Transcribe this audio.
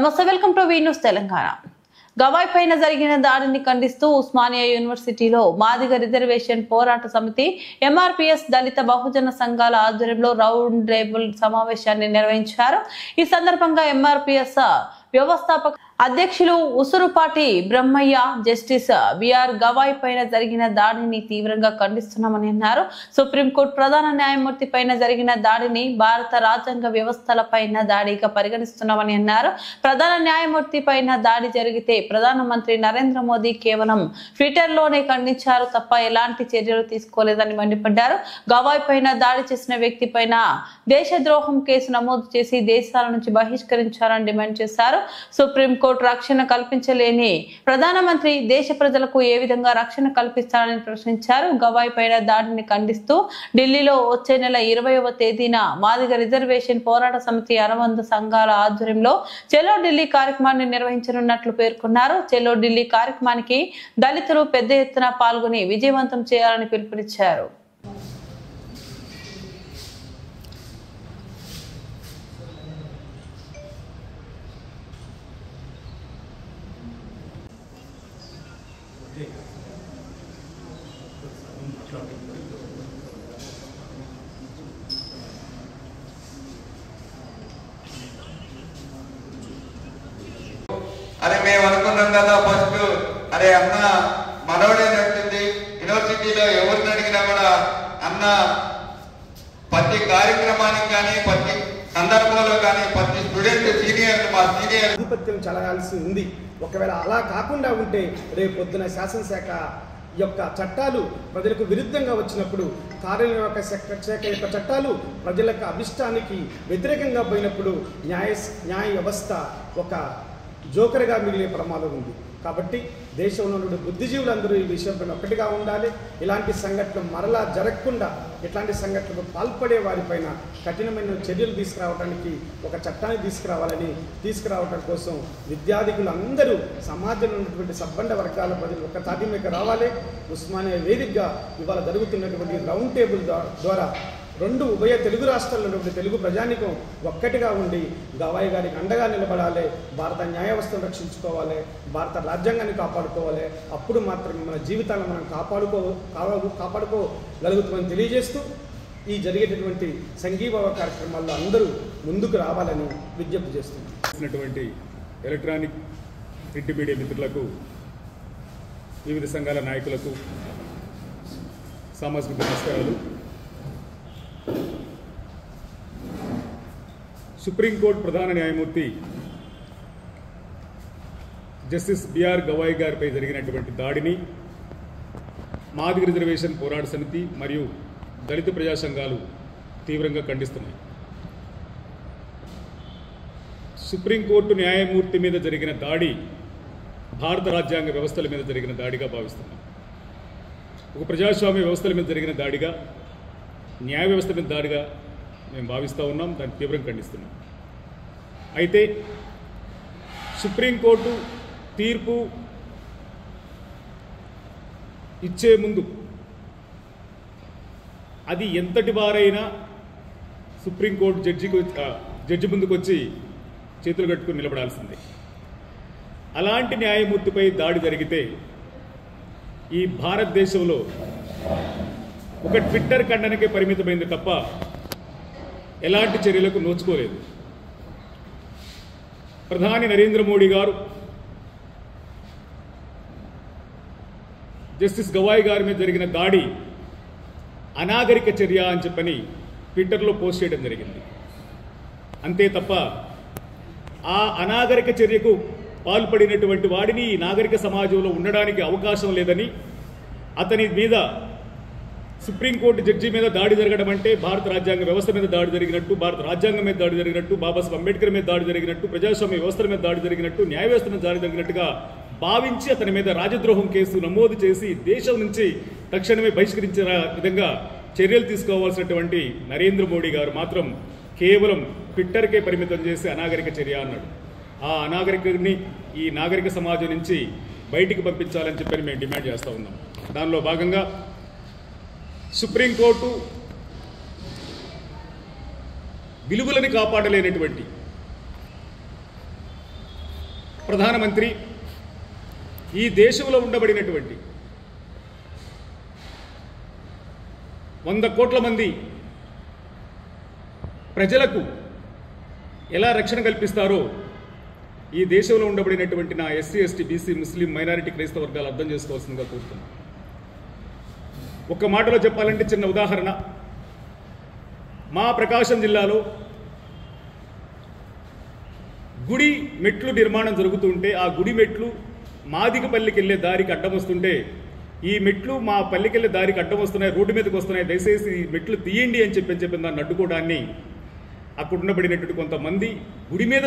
నమస్తే, welcome to V news Telangana. Gavai పైన జరిగిన దాడిని ఖండిస్తూ ఉస్మానియా యూనివర్సిటీలో మాదిగ రిజర్వేషన్ పోరాట సమితి ఎంఆర్పీఎస్ దళిత బహుజన సంఘాల ఆధ్వర్యంలో రౌండ్ టేబుల్ సమావేశాన్ని నిర్వహించారు. ఈ సందర్భంగా ఎంఆర్పీఎస్ వ్యవస్థాపక అధ్యక్షులు ఉసురుపాటి బ్రహ్మయ్య జస్టిస్ బిఆర్ గవాయ్ పైన జరిగిన దాడిని తీవ్రంగా ఖండిస్తున్నామని అన్నారు. సుప్రీంకోర్టు ప్రధాన న్యాయమూర్తి పైన జరిగిన దాడిని భారత రాజ్యాంగ వ్యవస్థల పైన దాడిగా పరిగణిస్తున్నామని అన్నారు. ప్రధాన న్యాయమూర్తి పైన దాడి జరిగితే ప్రధానమంత్రి నరేంద్ర మోదీ కేవలం ట్విట్టర్ లోనే ఖండించారు తప్ప ఎలాంటి చర్యలు తీసుకోలేదని మండిపడ్డారు. గవాయ్ పైన దాడి చేసిన వ్యక్తి పైన దేశద్రోహం కేసు నమోదు చేసి దేశాల నుంచి బహిష్కరించాలని డిమాండ్ చేశారు. సుప్రీంకోర్టు రక్షణ కల్పించలేని ప్రధానమంత్రి దేశ ప్రజలకు ఏ విధంగా రక్షణ కల్పిస్తారని ప్రశ్నించారు. గవాయ్ పైన దాడిని ఖండిస్తూ ఢిల్లీలో వచ్చే నెల 20వ తేదీన మాదిగ రిజర్వేషన్ పోరాట సమితి అనుబంధ సంఘాల ఆధ్వర్యంలో చెలో ఢిల్లీ కార్యక్రమాన్ని నిర్వహించనున్నట్లు పేర్కొన్నారు. చెలో ఢిల్లీ కార్యక్రమానికి దళితులు పెద్ద ఎత్తున పాల్గొని విజయవంతం చేయాలని పిలుపునిచ్చారు. అరే మేము అనుకున్నాం కదా ఫస్ట్, అరే అన్న మనోడే నడుతుంది యూనివర్సిటీలో ఎవరిని అడిగినా కూడా అన్న ప్రతి కార్యక్రమానికి కానీ ప్రతి సందర్భంలో కానీ ప్రతి స్టూడెంట్ సీనియర్ మా సీనియర్ ఆధిపత్యం చలాల్సి ఉంది. ఒకవేళ అలా కాకుండా ఉంటే రేపు పొద్దున శాసనశాఖ యొక్క చట్టాలు ప్రజలకు విరుద్ధంగా వచ్చినప్పుడు, కార్యనిర్వాహక శాఖ యొక్క చట్టాలు ప్రజలకు అభిష్టానికి వ్యతిరేకంగా పోయినప్పుడు న్యాయ వ్యవస్థ ఒక జోకర్గా మిగిలే ప్రమాదం ఉంది. కాబట్టి దేశంలో ఉన్న బుద్ధిజీవులందరూ ఈ విషయంపై ఒక్కటిగా ఉండాలి. ఇలాంటి సంఘటనలు మరలా జరగకుండా ఇట్లాంటి సంఘటనలకు పాల్పడే వారిపైన కఠినమైన చర్యలు తీసుకురావడానికి ఒక చట్టాన్ని తీసుకురావడం కోసం విద్యార్థికులు అందరూ సమాజంలో ఉన్నటువంటి సబ్బండ వర్గాల ప్రజలు ఒక తాటి మీద రావాలి. ఉస్మానియా వేదికగా ఇవాళ జరుగుతున్నటువంటి రౌండ్ టేబుల్ ద్వారా రెండు ఉభయ తెలుగు రాష్ట్రాల్లో తెలుగు ప్రజానికం ఒక్కటిగా ఉండి గవాయ్ గారికి అండగా నిలబడాలి. భారత న్యాయ వ్యవస్థను రక్షించుకోవాలి, భారత రాజ్యాంగాన్ని కాపాడుకోవాలి. అప్పుడు మాత్రమే మన జీవితాలను మనం కాపాడుకోగలుగుతామని తెలియజేస్తూ ఈ జరిగేటటువంటి సంఘీభావ కార్యక్రమాల్లో అందరూ ముందుకు రావాలని విజ్ఞప్తి చేస్తున్నారు. ఎలక్ట్రానిక్ ప్రింట్ మీడియా మిత్రులకు, వివిధ సంఘాల నాయకులకు సామాజిక నమస్కారాలు. సుప్రీంకోర్టు ప్రధాన న్యాయమూర్తి జస్టిస్ బిఆర్ గవాయ్ గారిపై జరిగినటువంటి దాడిని మాదిగ రిజర్వేషన్ పోరాట సమితి మరియు దళిత ప్రజా సంఘాలు తీవ్రంగా ఖండిస్తున్నాయి. సుప్రీంకోర్టు న్యాయమూర్తి మీద జరిగిన దాడి భారత రాజ్యాంగ వ్యవస్థల మీద జరిగిన దాడిగా భావిస్తున్నాం. ఒక ప్రజాస్వామ్య వ్యవస్థల మీద జరిగిన దాడిగా, న్యాయ వ్యవస్థ మీద దాడిగా మేము భావిస్తూ ఉన్నాం. దాన్ని తీవ్రంగా ఖండిస్తున్నాం. అయితే సుప్రీంకోర్టు తీర్పు ఇచ్చే ముందు అది ఎంతటి వారైనా సుప్రీంకోర్టు జడ్జి ముందుకు వచ్చి చేతులు కట్టుకుని నిలబడాల్సిందే. అలాంటి న్యాయమూర్తిపై దాడి జరిగితే ఈ భారతదేశంలో ఒక ట్విట్టర్ ఖండనకే పరిమితమైంది తప్ప ఎలాంటి చర్యలకు నోచుకోలేదు. ప్రధాని నరేంద్ర మోడీ గారు జస్టిస్ గవాయ్ గారి మీద జరిగిన దాడి అనాగరిక చర్య అని చెప్పని ట్విట్టర్లో పోస్ట్ చేయడం జరిగింది. అంతే తప్ప ఆ అనాగరిక చర్యకు పాల్పడినటువంటి వాడిని ఈ నాగరిక సమాజంలో ఉండడానికి అవకాశం లేదని, అతని మీద సుప్రీంకోర్టు జడ్జి మీద దాడి జరగడం అంటే భారత రాజ్యాంగ వ్యవస్థ మీద దాడి జరిగినట్టు, భారత రాజ్యాంగం మీద దాడి జరిగినట్టు, బాబాసాహెబ్ అంబేద్కర్ మీద దాడి జరిగినట్టు, ప్రజాస్వామ్య వ్యవస్థల మీద దాడి జరిగినట్టు, న్యాయ వ్యవస్థ మీద దాడి జరిగినట్టుగా భావించి అతని మీద రాజద్రోహం కేసు నమోదు చేసి దేశం నుంచి తక్షణమే బహిష్కరించిన విధంగా చర్యలు తీసుకోవాల్సినటువంటి నరేంద్ర మోడీ గారు మాత్రం కేవలం ట్విట్టర్కే పరిమితం చేసి అనాగరిక చర్య అన్నాడు. ఆ అనాగరికని ఈ నాగరిక సమాజం నుంచి బయటికి పంపించాలని చెప్పని మేము డిమాండ్ చేస్తూ ఉన్నాం. దానిలో భాగంగా సుప్రీంకోర్టు విలువలను కాపాడలేనటువంటి ప్రధానమంత్రి ఈ దేశంలో ఉండబడినటువంటి 100 కోట్ల మంది ప్రజలకు ఎలా రక్షణ కల్పిస్తారో ఈ దేశంలో ఉండబడినటువంటి నా ఎస్సీ ఎస్టీ బీసీ ముస్లిం మైనారిటీ క్రైస్తవ వర్గాలు అర్థం చేసుకోవాల్సిందిగా కోరుతున్నాను. ఒక్క మాటలో చెప్పాలంటే చిన్న ఉదాహరణ, మా ప్రకాశం జిల్లాలో గుడి మెట్లు నిర్మాణం జరుగుతుంటే ఆ గుడి మెట్లు మాదిగపల్లికి వెళ్ళే దారికి అడ్డం వస్తుంటే ఈ మెట్లు మా పల్లికి వెళ్ళే దారికి అడ్డం వస్తున్నాయి, రోడ్డు మీదకి వస్తున్నాయి, దయచేసి ఈ మెట్లు తీయండి అని చెప్పి దాన్ని అడ్డుకోవడాన్ని అక్కడ ఉండబడినటువంటి కొంతమంది గుడి మీద